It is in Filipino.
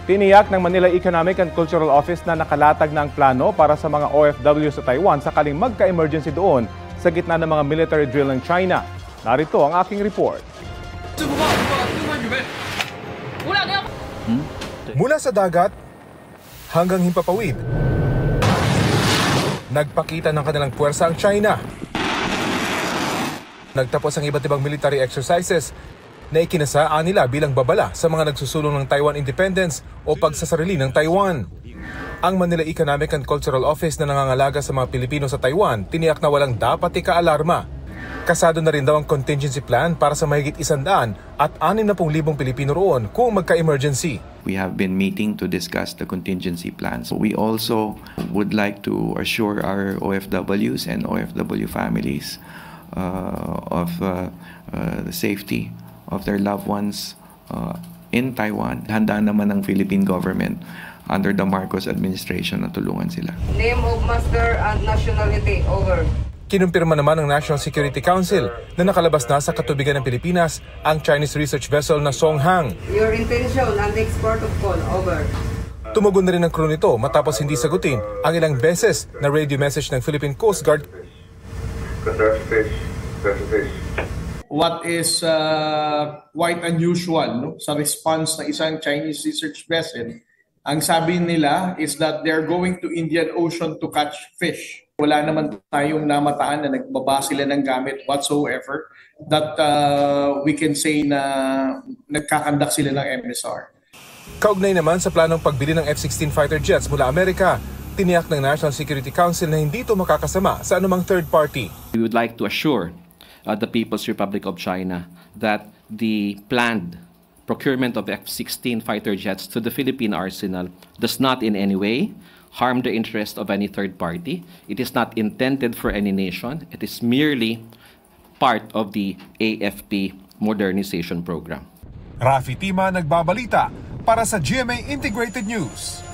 Tiniyak ng Manila Economic and Cultural Office na nakalatag na ang plano para sa mga OFW sa Taiwan sakaling magka-emergency doon sa gitna ng mga military drill ng China. Narito ang aking report. Mula sa dagat hanggang himpapawid, nagpakita ng kanilang puwersa ang China. Nagtapos ang iba't ibang military exercises na ikinasaan nila bilang babala sa mga nagsusulong ng Taiwan independence o pagsasarili ng Taiwan. Ang Manila Economic and Cultural Office na nangangalaga sa mga Pilipino sa Taiwan tiniyak na walang dapat ika-alarma. Kasado na rin daw ang contingency plan para sa mahigit 100 at 60,000 Pilipino roon kung magka-emergency. We have been meeting to discuss the contingency plans. We also would like to assure our OFWs and OFW families of the safety of their loved ones in Taiwan. Handa naman ang Philippine government under the Marcos administration na tulungan sila. Name of master and nationality, over. Kinumpirma naman ng National Security Council na nakalabas na sa katubigan ng Pilipinas ang Chinese research vessel na Songhang. Your intention and next port of call, over. Tumugon na rin ang crew nito matapos hindi sagutin ang ilang beses na radio message ng Philippine Coast Guard. What is quite unusual, no, sa response ng isang Chinese research vessel, ang sabi nila is that they're going to Indian Ocean to catch fish. Wala naman tayong namataan na nagbaba sila ng gamit whatsoever that we can say na nagkakandak sila ng MSR. Kaugnay naman sa planong pagbili ng F-16 fighter jets mula Amerika, tiniyak ng National Security Council na hindi ito makakasama sa anumang third party. We would like to assure the People's Republic of China that the planned procurement of F-16 fighter jets to the Philippine arsenal does not in any way harm the interest of any third party. It is not intended for any nation. It is merely part of the AFP modernization program. Rafi Tima nagbabalita para sa GMA Integrated News.